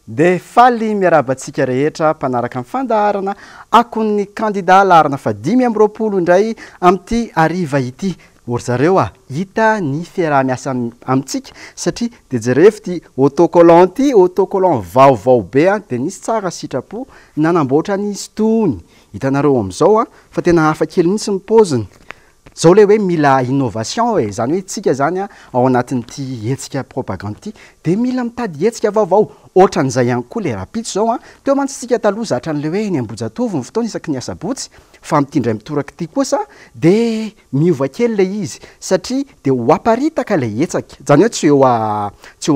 dia faly miarabantsika rehetra mpanaraka amin'ny fandaharana akon'ny kandida laharana fa 520 indray amin'ity ariva ity. Ory zareo hita ny fiaraha-miasa amintsika satria dia jereo ty autocollant ty autocollant vaovao be dia nisy tsara sitrapo nanamboatra n'izy tony. Hitanareo amin'izao fa tena hafa kely mihitsy ny paoziny. Zao le hoe mila innovation zany hoe tsika zany ao anatin'ity hetsika propagande ty dia mila mitady hetsika vaovao. Ohatran'izay ihany koa le rapitso zao teo mantsitsika taloha zatra an'le hoe eny Ambohijatovo ny fotoana isaky ny asabotsy fa mitindray mitoraka ty kosa dia miova kely le izy satria dia ho aparitaka le hetsaka zany hoe tsy eo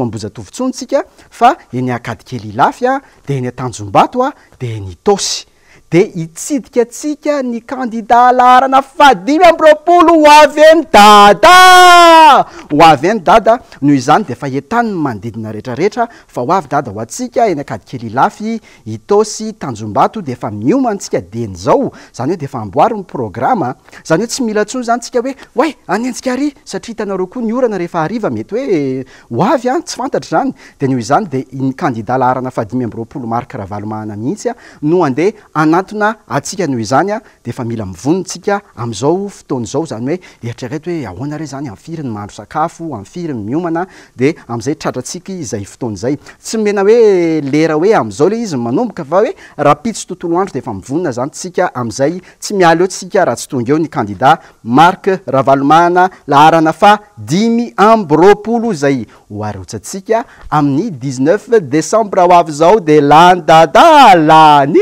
Ambohijatovo tsontsika fa eny Akady kely Ilafy dia eny Tanjombato dia eny Itosy. Dia hitsidika tsika ny kandida laharana fa 520 ho avy eny dada. Ho avy eny dada noho izany dia fa entany manodidina rehetrarehetra fa ho avy dada ho antsika eny Akady kely Ilafy, Itosy, Tanjombato dia fa miomantsika dieny zao. Zany hoe dia fa amboary ny programa. Zany hoe tsy mila tsony zany tsika hoe anentsika ary satria hitanareo koa ny orana rehefa hariva mety hoe ho avy tsy fantatra zany. Dia noho izany dia ny kandida laharana fa 520 Marc Ravalomanana mihitsy no andeha anatona atsika noho izany dia fa mila mivonontsika amin'izao fotoana izao zany hoe eritrereto hoe ahoana re zany amfiry ny mahandro sakafo, amfiry ny miomana dia amin'izay tratratsika izay fotoana izay. Tsy mena hoe lera hoe amin'izao le izy manomboka fa hoe rapitso tontolo andro dia fa mivonona zany tsika amin'izay tsy miala eo tsika raha tsy tonga eo ny kandida Marc Ravalomanana laharana fa 520 izay ho arotsatsika amin'ny 19 décembre ho avy zao dia lany dada lany.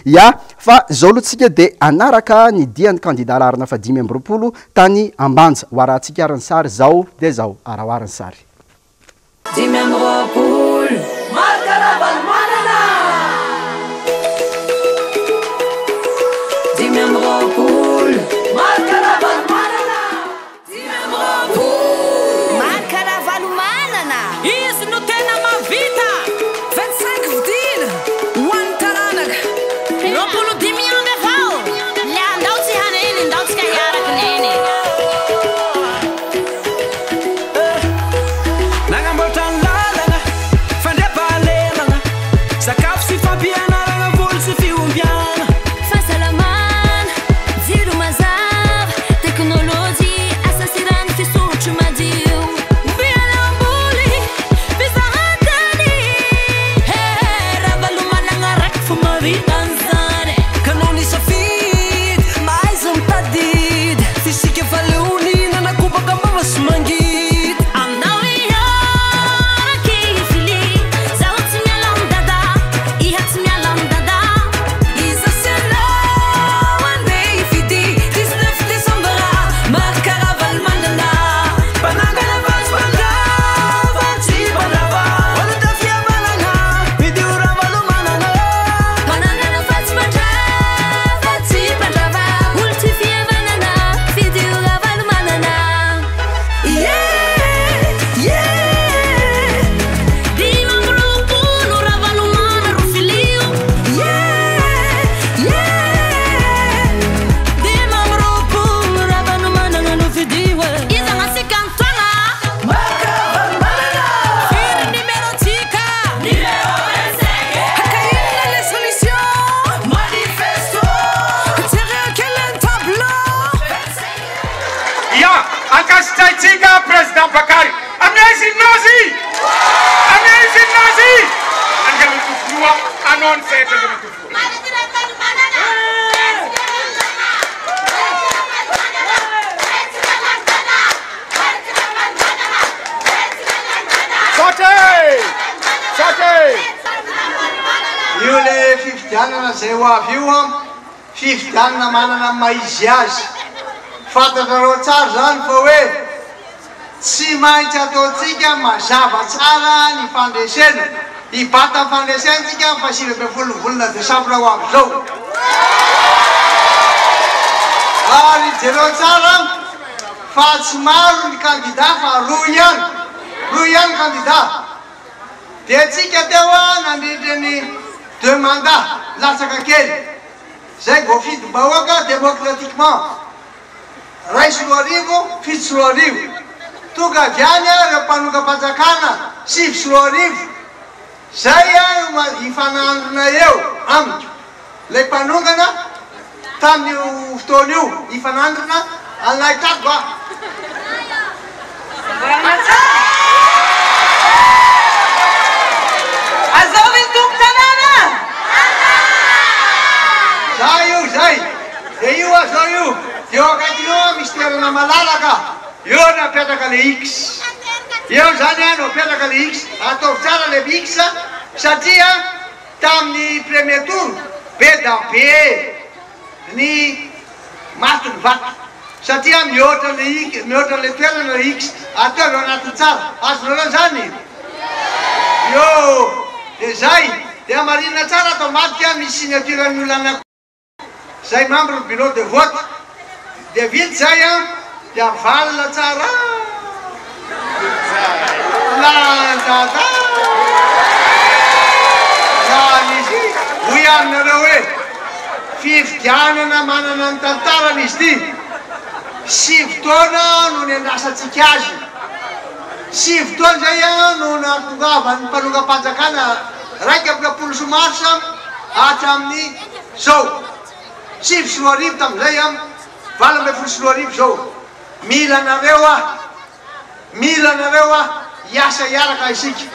Ya fa zao lotsika dia anaraka ny dian'ny kandida laharana fa 520 tany Ambanja ho arahantsika arany sary zao dia zao arahoarany sary 520 Marc Ravalomanana 520 Marc Ravalomanana 520 Marc Ravalomanana izy no tena mavita 25 vidina hoan'ny taranaka roapolo dimy amby avao le andao tsy hana iny ndao tsika hiaraka neny nagnamboatra ny lalana fandriam-pahalemana sakafo sy fampianarana voly sy fiombiana fahasalamana jiro mazava teknôlôjia asa sirany fisotro madio mbianamboly fizahantany Ravalomanana raiky fo mavitan'izany kanao ny safidy maiza mitadidy fisika faleonina nakobaka mbava sy mangidy andao iaraky ifily zaho tsy miala amin'ny dada iha tsy miala amin'ny dada iza sianao andeha hifidy 19 décembre Marc Ravalomanana mpanangana vazy tsy mpandrava olo tafiavanana midio Ravalomanana manangana fatsipandrava tsy mpandrava olo tsy fihavanana fidio Ravalomanana dimamropolo Ravalomana ro filio dimamropolo Ravalomanana no fidio izana sikantona firy numérotsika Numéro 25 hakainona les solutions Manifesto tireo kelen tableau Ya, ankasitraitsika président Bakary amazing nazy angamitofinoa anao ny fety angamitofo Sate! io le fifidianana zay ho avy io fifidianana manana maizy azy fantatrareo tsara zany fa hoe tsy maintsy ataotsika mazava tsara ny fandresena hibata ny fandresentsika fa 5 volana Desambra ho avy zao ary jereo tsara fa tsy maro ny kandida fa roa ihany kandida dia atsika teo nandrindry ny 2 mandat latsaka kely zay go fidim-bahoaka démocratiquement ray sy roa arivo fito sy roa arivo tonga avy any reo mpanonga-panjakana 7 sy roa arivo zay ifanandrona eo amiko lay mpanongana tamin'io fotoana io ifanandrona alaikako a Azovin tompo tanàna! zay io zay de io azao io eo akaikiny eo misy toerana malalaka eo no apetraka le x eo zany a no apetraka le x ataovy tsara le x satria tamin'ny premier tour be da be ny matiny vato satria mihoatra le toerana le x atao eo anatiny tsara azonareo zany io de zay de amarina tsara atao matika misy signaturan'ny olana zay membre du bureau de vote de vity zay a de avalina tsara landada izy hoy aminareo hoe fividianana manana ny tantarana izy ty 7 taona no ny andrasatsika azy 7 taona zay a no natongavany mpanonga-panjakana raiky am'apolo sy marsa hatramin'ny zao 7 sy roa arivo tam'izay a 20 sy roa arivo zao mila nareo a iasa iaraka isika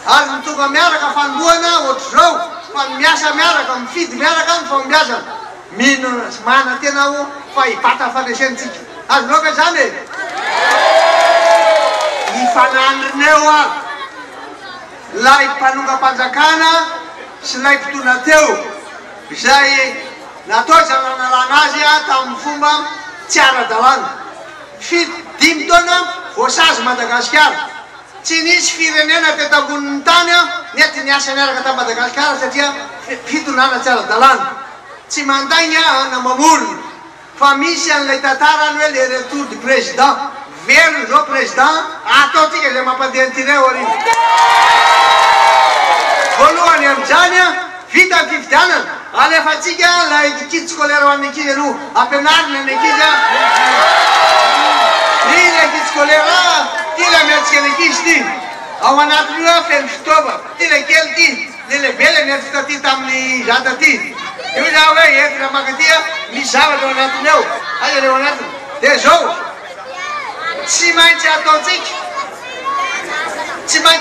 ary mitonga miaraka fandoana ohatry zao fa miasa miaraka mifidy miaraka ny fambiazana mino mana tena o fa hibata fanesentsika azonao ve zany e ifanandrineo a lay mpanonga-panjakana sy lay mpitona teo zay natao zananalana azy a tamin'ny fomba tsy ara-dalàna 5 taona voasazy Madagasikara tsy nisy firenena teto ambonin'ny tany a nety niasa niaraka ta Madagasikara satria fitonana tsy ara-dalàna tsy mandaigny a na mamolona fa misy an'ilay tantarany hoe le retour du président velony zao président ataotsika zay mampandeha ntireo arivo voalohany am'izany a vita ny fividianana alefatsika lay kidy scolaire ho an'ny ankizy aloha ampianarina ny ankizy a i le kidy scolaire ty le miatsika ny ankizy ty ao anatiny io a feno fitaova ty le kely ty le lehibe le miatsika ty tamin'ny zata ty io za hoe efitra maka ty a misy zavatra ao anatiny eo aza le ao anatiny de zao tsy maintsy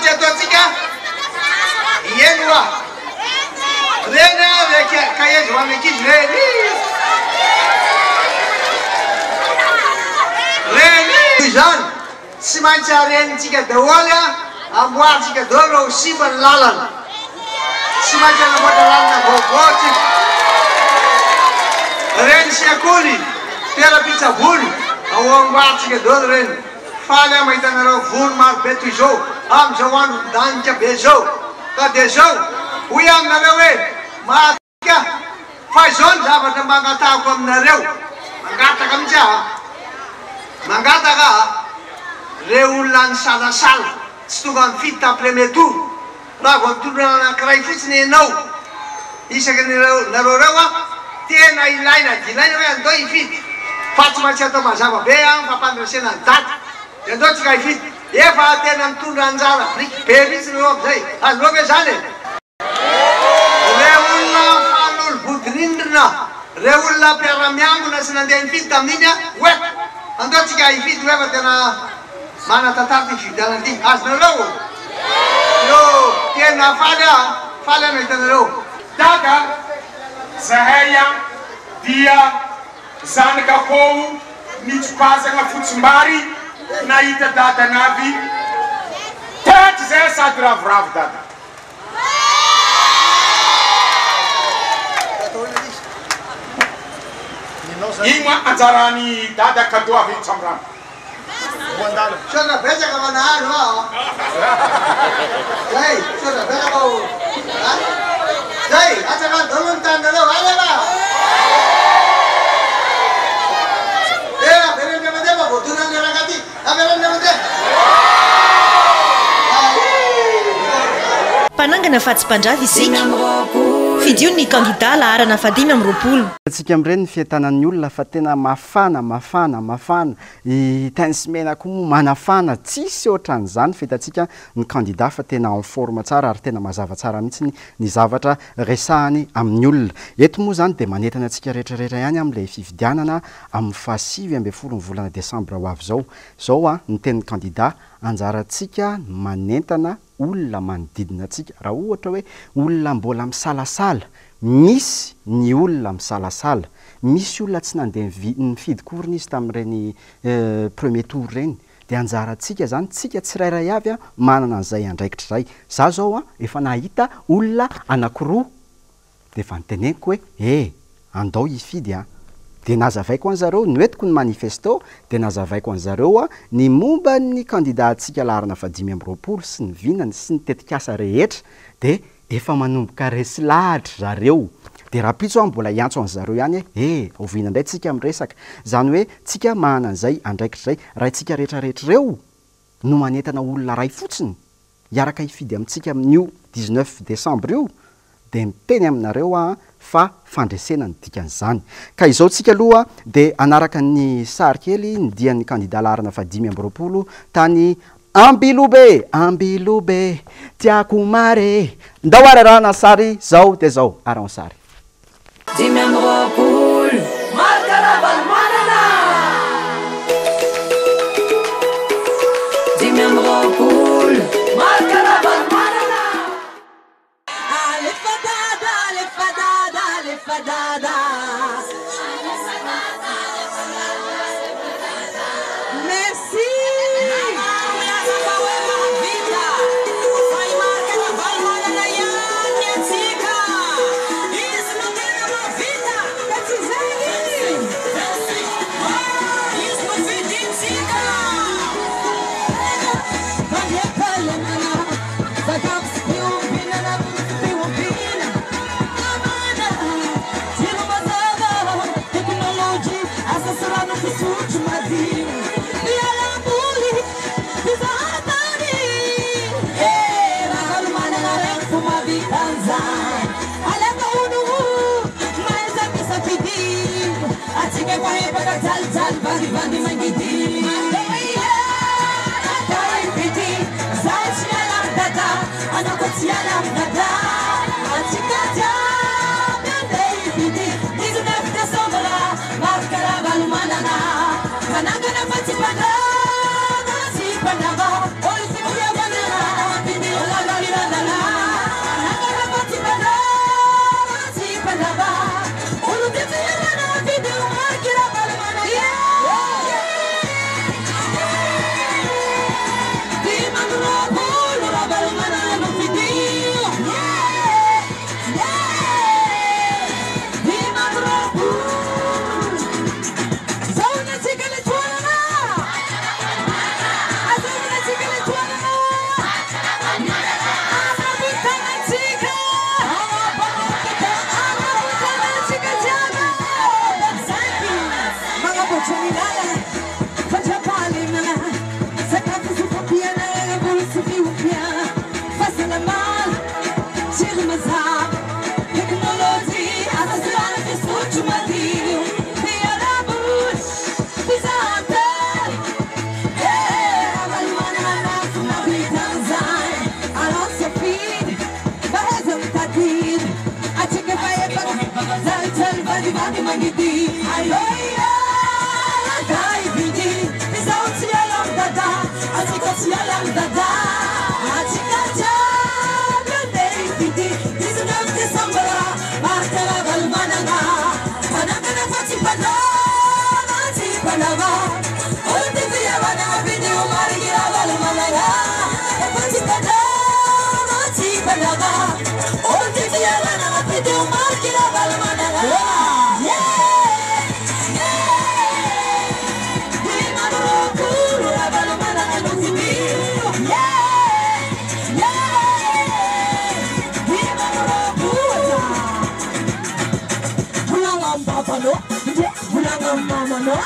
ataotsika ieno a reny le kaezy ho an'ny ankizy reny zany tsy maintsy arenitsika daholy a amboaritsika daholy ho simba ny lalana tsy maintsy anamboatra lalana vaovao tsika reny sy akoly toera-pitsavony ao amboaritsika daholy reny faly a mahitanareo vony marobe toy zao am'izao andro danika be zao ka de zao hoy aminareo hoe mahatika fa zao ny zavatra mangatahako aminareo mangataka mitsy mangataka re olona ny salasala tsy tonga mifidy ta premier tour raha vo mitondrona anankiray fotsiny enao isaky nareo reo a tena ilaina dilaina hoe andao hifidy fa tsy maintsy atao mazava be a fampandrasena ny daty de andao tsika hifidy efa tena mitondra anjara briky be mihitsy reo am'izay azonao ve zany re olona fanolo bodinindrina re olona mpiara-miambona sy nandeha hifidy tamin'iny a hoe andao tsika hifidy hoe fa tena mana tantara ty fividianana ty azonareo io tena faly a nahitanareo dada zahay a dia zanakakô mitsopazana fotsimbary nahita dadanavy tatry zay sady ravoravo dada ino anjarany dada kado avy tsamrano sona betsaka manahano a zay sona betsaka zay atsaka dolo ny tanareo alaka avereny amande fa voadonany araka ty avereny amande mpanangana fatsy-pandrava isika idio ny kandida laharana fadimy amin'ny roapolo atsika amin'ireny ny fientanan'ny olona fa tena mafana tany semena koa moa manafana tsisy ohatran'izany fetantsika ny kandida fa tena en forme tsara ary tena mazava tsara mihitsy ny zavatra resahany amin'ny olona eto moa zany dia manentana antsika rehetrarehetra ihany amin'ilay fifidianana amin'ny fahasivy ambin'ny folo ny volana desambra ho avy zao a ny tenin'ny kandida anjarantsika manentana olona manodidina antsika raha ohatra hoe olona mbola misalasala misy ny olona misalasala misy olona tsy nandeha nifidy koriny izy tamin'ireny premier tour reny dia anjarantsika zany tsika tsirairay avy a manana an'izay andraikitra zay za zao a efa nahita olona anankiroa dia efa niteneniko hoe andao hifidy a dia nazavaiko an'zareo noetiko ny manifesto dia nazavaiko an'zareo a ny momba ny kandida antsika laharana fadimy amby roapolo sy ny vinany sy ny tetikasa rehetra dia efa manomboka resy lahatra zareo dia raha pitso mbola iantso an'zareo ihany ovina indray tsika miresaka zany hoe tsika mahana an'izay andraikitra zay raha tsika rehetrarehetrareo no manentana olona ray fotsiny hiaraka hifidy amintsika amin'io 19 décembre io dia miteny aminareo a fa fandresena ny dikan'izany ka izao tsika aloha dia anaraka ny sary kely ny dian'ny kandida laharana fadimy amby roapolo tany ambilobe tiako mare ndao ary rahana sary zao dia zao aran sary dimy amby roapolo markarabal manana dimy amby roapolo markarabal manana fadada merci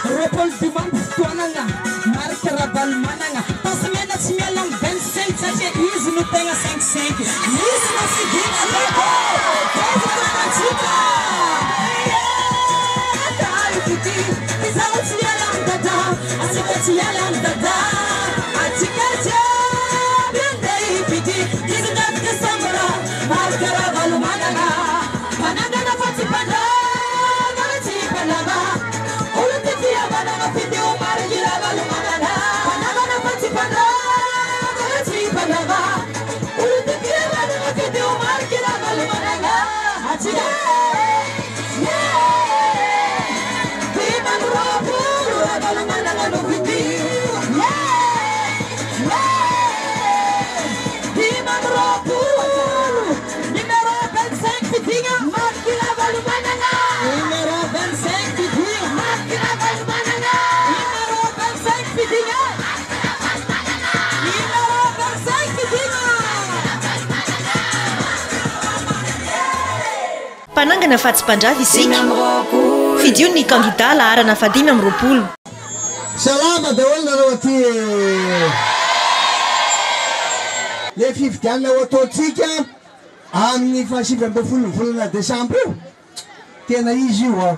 Réponse demande Tuananga, marque Rabal Mananga. Passamena Simialang, 25, Sache, Is no Tenga 5-5. Is no Sigina, Panangana fahatsim-pandrava isika fidio ny kandida laharana 520. Salama daholo nareo aty le fifidianana ho ataontsika amin'ny 27 volana Desambra io. Tena izy io a,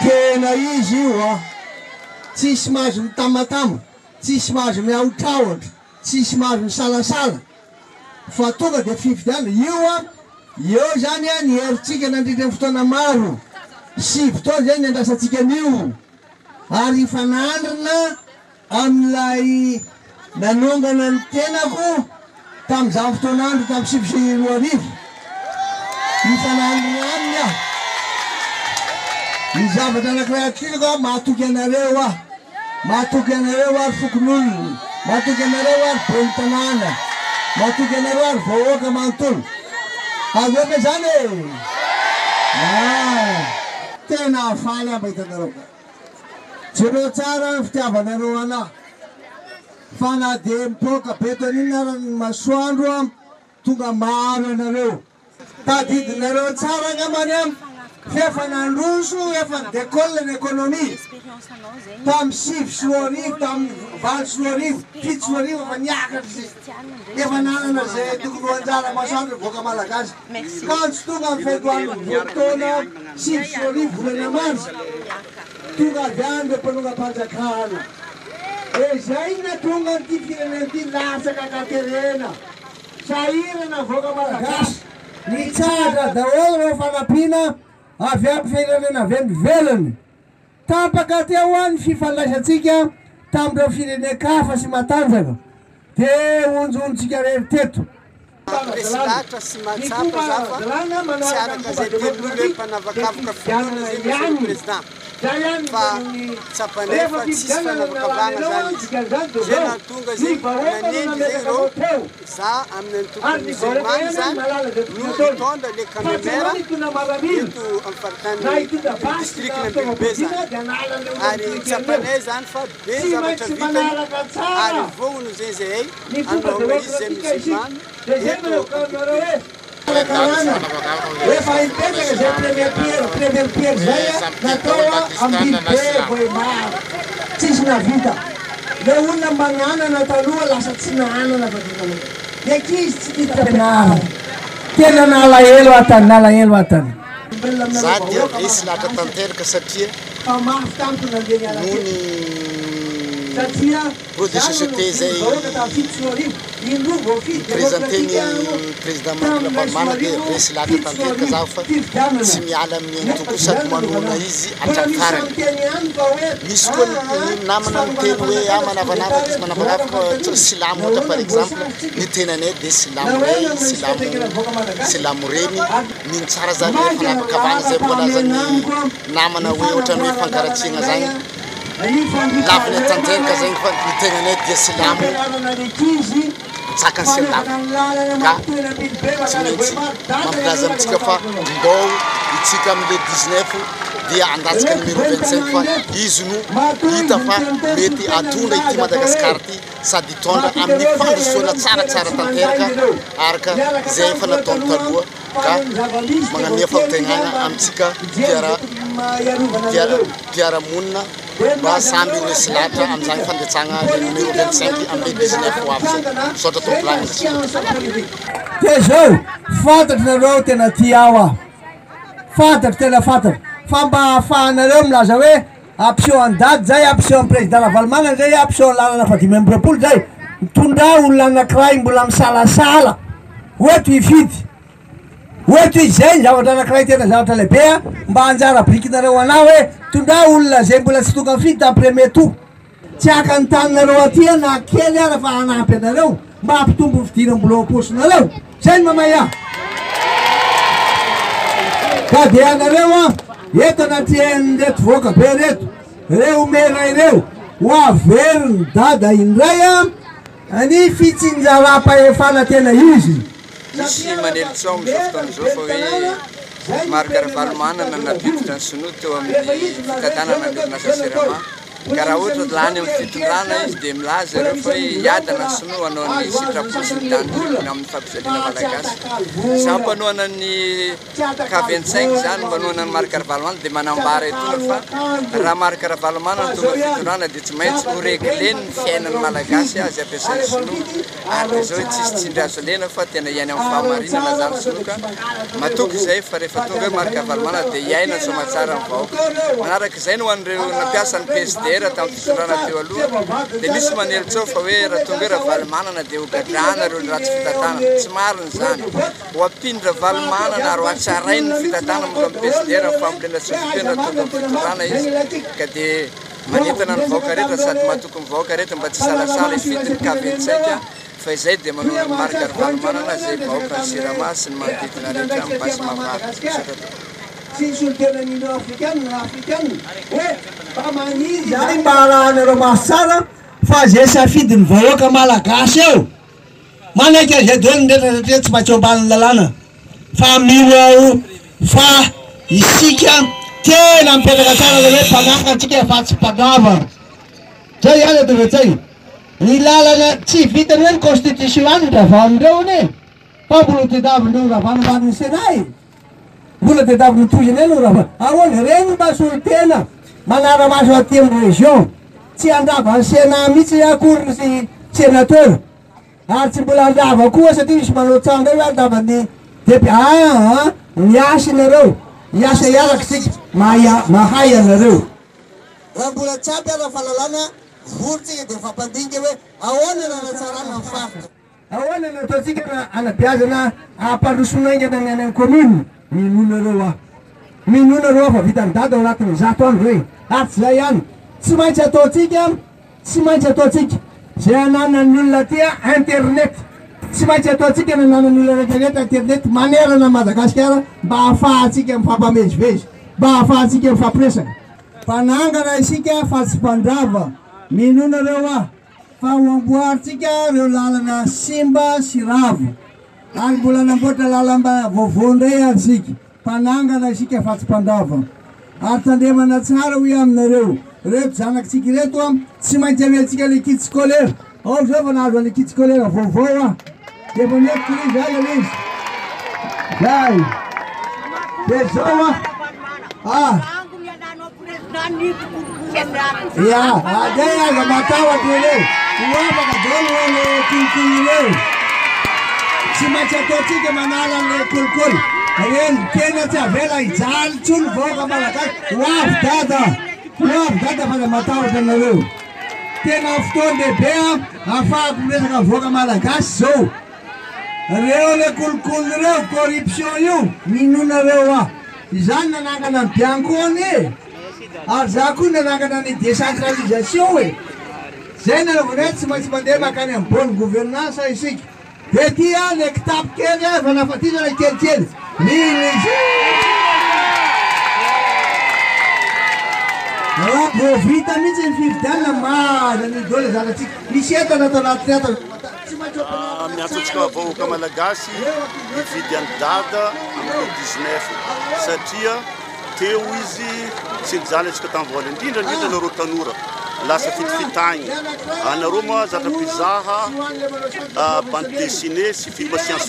tena izy io a, tsisy mahazo mitamatama, tsisy mahazo miaotraotra, tsisy mahazo misalasala fa tonga dia fifidianana io a. Io zany a ny heritsika nandritra ny fotoana maro sy fotoana zany andrasantsika an'io ary fanandrina amin'ilay nanongana ny tenako tamin'izany fotoanandro tamin'ny 2024 ny fanandrina aminy aho ny zavatra anankiray atkilako mahatoky anareo ah, mahatoky anareo ary fokon'olona, mahatoky anareo ary beny tanàna, mahatoky anareo ary vahoaka manontolo. Avy zany tena afaly aby hitanareo ka. Jereo tsara ny fitiavanareo anahy fa na dia mipoka beto an'iny arany masoandro tonga maro anareo tadidinareo tsara ngamany am fefa nandroso efa décolle ny économie tamin'ny 6 sy 10 arivo tamin'ny 20 sy 10 arivo 7 sy 10 arivo efa niakatra efa nanana zay tokony ho anjara masoandro voaka malagasy kantsy tonga amin'ny fetoandro voatoana 6 sy 10 arivo volana marsy tonga avy any le mpanonga-panjakana zay na tonga n'ity firenena ity latsaka katerena sahirana voaka malagasy nitsara daholo reo fanampiana avy amin'ny firenena velany tapaka teo any fifandraisantsika tamin'ireo firenen-kafa sy matanjaka dia onjontsika rery teto Presidente si matsapa zafa sy araka zay telobe mpanavakavaka filoana zay monsieur le président fa tsapanefa tsisy fanavakavana zany izy zay natonga zay nanendy zay reo za amin'ny antoko musulmane zany no mitondra le camemera eto amin'ny faritany district Nambilobe zany ary tsapanay zany fa be zavatra vitany ary vono zay zay andrahoana izy zay musulmane efa hipetraka zay premier pierre zay natao amin'ny be voimaro tsisy navita le olona mananana taloha lasa tsy nahanana fa le ankizy tsy titapenara tena nalahelo atany za dia resy lahatra tanteraka satria famafy tamiko nandeha nialakely satria projet société zay présenteny président Mahamanana dia resy lahatra tanteraka zaho fa tsy miala amin'ny antoko sady manona izy atrakarany misy koa ny namana miteny hoe manavanavaka izy manavanavaka silamo ohatra par exemple ny tenanay dia silamo ray silamo reny niny tsara zany hoe fanavakavana zay voalaza ny namana hoe ohatrany hoe fankaratsiana zany laviny atanteraka zany fa ny tenanay dia silamo tsaka ny silamo ka tsy maintsy mampilaza amitsika fa mbao itsika amile 19 dia andatsika numéro 25 fa izy no hita fa mety atondra ity Madagasikara ty sady hitondra amin'ny fandrosoana tsaratsara tanteraka araka zay efa nataony taloha ka magnamia fampitegnaina amitsika mpiara-monina mba samby resy lahatra amin'izany fandretsagna le numéro 25 amin'ny 19 ho avy zao misaotra tombolany dia zao fantatry nareo tena tia aho ah fantatry tena fantatry fa mba ahafahanareo milaza hoe ampiseho andady zay ampiseho amin'ny président Valmana zay ampiseho lalana fa 5 zay tondra olona anankiray mbola misalasala oeto ifidy oeto izy zay zavatra anankiray tena zavatra lehibe mba anjara brikinareo anao hoe tondra olona zay mbola tsy tonga mifidy ta premier tour tsy aka ny taninareo aty na kely ara fa anampy anareo mba hampitombo fidiram-bola am-posinareo zay ny mamaya ka de anareo eto anaty reto voaka be reto reo mera ireo ho averiny dada indray any fitsinjaram-pahefana tena izy misy manelitsao am'izao fotoan'izao fa hoe Marc Valmana nanapiditra ny sinoa teo amin'ny fitantanana ny orinasa Sirama ka raha ohatra lany amin'ny fitondrana izy dia milaza ireo fa hoe hiadana ny sinoa hanao ny sitraposy ny tanjona amin'ny fampizaliana malagasy za mpanoana ny K25 zany manoana ny Marc Valmana dia manambara etona fa raha Marc Valmana no tonga fitondrana dia tsy maintsy ho regleny ny fiainany malagasy azy ampiasainy sinoa ary zao tsisy tsindry azo lena fa tena iany amin'ny fahamarinana zany sinoa ka matoky izay fa rehefa tonga hoe Marc Valmana dia hiaina somatsara ny vahoaka manaraka izay no hoan'ireo nampiasa ny PSDR tamin'ny fitondrana teo aloha dia misy manelitsao fa hoe raha tonga hoe Valmana dia ho gadrana ireo ny ratsy fitantanana tsy mariny zany ho ampindra Valmana na ro atsarainy ny fitantanana mola amin'ny PSDR amin'ny fambolena sofipena tonga amin'ny fitondrana izy ka dia manentana ny vahoaka rehetra sady mahatoky ny vahoaka rehetra mba tsy salasala ifidiny K25 fa izay dia manao ny Marc Valmana na izay vahoaka ny Sirama sy ny manodidina rehetra amin'ny basy mavary tsisy olo tena nino afrikanina hoe mba maniry zany mba arahanareo maso tsara fa zay safidiny vahoaka malagasy eo manaiky azay doany ndratra satria tsy mahatsy amban'ny lalàna fa milo fa isika tena mipetraka tsara le hoe mpanaka antsika fa tsy mpanava zay ihany atovetsay ny lalana tsy vitany hoe ny constitution any ravanindreo ne fa mbola tedavindreo ravanimbaniny senay mbola tedaviny toizany eny raha ahoana reny mba solo tena manara-maso aty amin'ny région tsy andrava ny sena mihitsy akory sy sénateur ary tsy mbola andrava koa satria misy manao tsanga io andravany depi miasa nareo miasa iaraka sika mahay anareo raha mbola tsaby ara fahalalana vorotsika dia fampandinika hoe ahoana nanatsarana ny faritra ahoana nataotsika na anabiazana ampandrosonaingana ny any amin'ny commune minonareo fa vitany dada ao anatin'ny 100 andro hoe ary tsy zay ihany tsy maintsy ataotsika zay ananany olona tia internet tsy maintsy ataotsika nananany olona rehetrarehetra internet manerana Madagasikara mba hahafahatsika mifampamezivezy mba hahafahatsika mifampiresaka mpanangana isika fa tsy mpandrava minonareo fa ho amboaritsika reo lalana simba sy ravo ary mbola namboatra lalamba vaovao ndray ary sika mpanangana isika fa tsy mpandrava ary tandremana tsara hoe aminareo reto zanakitsika reto tsy maintsy aveltsika lekity scolaire ao zao fa nahazo lekity scolaire vaovao dia efa metiko izy zay izy zay dia zao zay aza matahotra ele oafaka dolo ele kolokolo tsy maintsy ataotsika manala le kolokolo reny tena tsy avela hijaly tsony vahoaka malagasy oavy dada fa le matahotra anareo tena fotoany lehibe ahafahako miresaka vahoaka malagasy zao reo le kolokolo reo corruption io minonareo izany nanangana ny biankony ary za koa nanangana ny décentralisation hoe zay nanaovana tsy maintsy mandeha makany amin'ny bonne gouvernance isika dia tia le kitapo kely fa nafatizana kelikely vo vita mihitsy ny fividianana maza ny dole zanatsika misy entana atao anaty entana miantsotsika vahoaka malagasy mividy any dada amin'ny 19 satria teo izy tsy nijany atsika tamin'ny voaly indrindra nareo tanora lasa fitfitagny anareo moa zatra mpizaha bande dessinée sy film science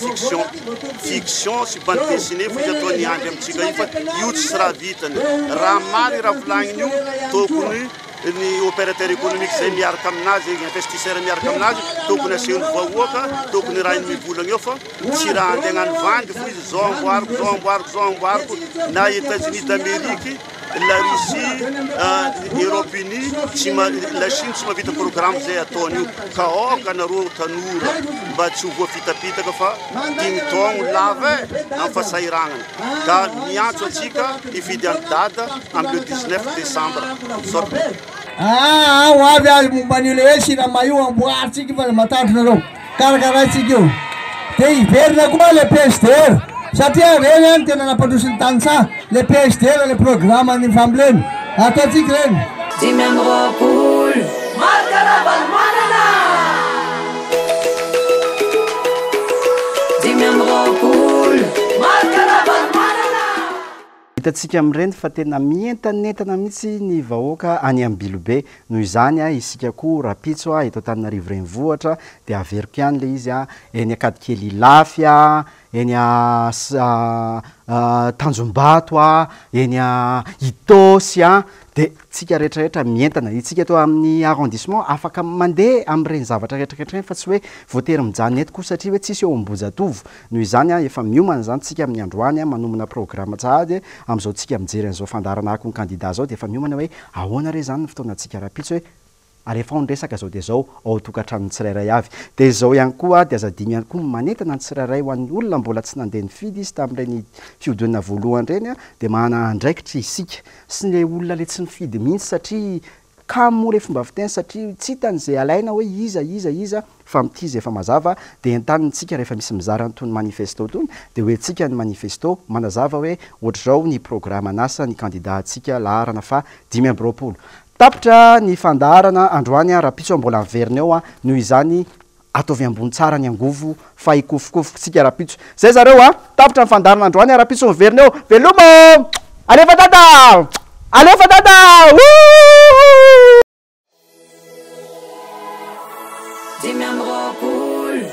fiction sy bande dessinée fa izy atao niandry amintsika io fa io tsy raha vitany raha mary raha volagniny io tokony ny opérateur économique zay miaraka aminazy investisseur miaraka aminazy tokony asehony vahoaka tokony raha iny mivolagna eo fa tsy raha andeha hagnano vandy fo izy zao amboariko na États-Unis d'Amérique la Russie, Europe Unie, la Chine tsy mahavita programme zay ataony io ka okanareo tanora mba tsy ho voafitapitaka fa 5 taogno lava amin'ny fasahiragnana ka miantso atsika hividy any dada amin'ny le 19 décembre ho avy azy momban'io le hoe sinama io amboaritsika fa matandronareo karakaraitsika io dia hiverina koa le PSDR satria reny any tena nampandrosiny tantsaha le PSDR le programme ny famboleny ataotsika reny 5 Markaravalmanana 5 Markaravalmanana hitatsika amin'ireny fa tena mientanentana mihitsy ny vahoaka any amin'ny Bilobe noho izany isika koa rapitso eto Antananarivo renivohitra dia averiko ihany le izy eny Akadikely Lafy eny Tanjombato eny Itosy dia tsika rehetrarehetra mientana itsika eto amin'ny arrondissement afaka mandeha amin'ireny zavatra rehetrarehetra fa tsy hoe voatery mijanona eto koa satria hoe tsisy eo ambozatovo noho izany efa miomana zany tsika amin'ny androany manomana programme tsahady amin'izao tsika mijery an'izao fandarana ako ny candidat zao dia efa miomana hoe ahoana re zany ny fotoanantsika rapitso hoe alefa resaka zao dia zao ao tokantrano tsirairay avy dia zao ihany koa dia azadimy ihany koa manentana ny tsirairay ho an'ny olona mbola tsy nandeha nifidy izy tamin'ireny fiodonana voalohany reny dia manana andraikitra isika sy le olona le tsy nifidy mihitsy satria kamo le fomba fiteny satria tsy hitan'izay alaina hoe iza fa mitizy efa mazava dia entanitsika rehefa misy mizara nytony manifesto tony dia hoe tsika ny manifesto manazava hoe ohatr'izao ny programme anasa ny candidat atsika laharana fa 5 tapitra ny fandarana androany rapitso mbola miverina eo noho izany ataovy ambony tsara ny angovo fa ikofokofokitsika rapitso zay zareo tapitra ny fandarana androany rapitso miverina eo velomo alefa dada Dimy amby roapolo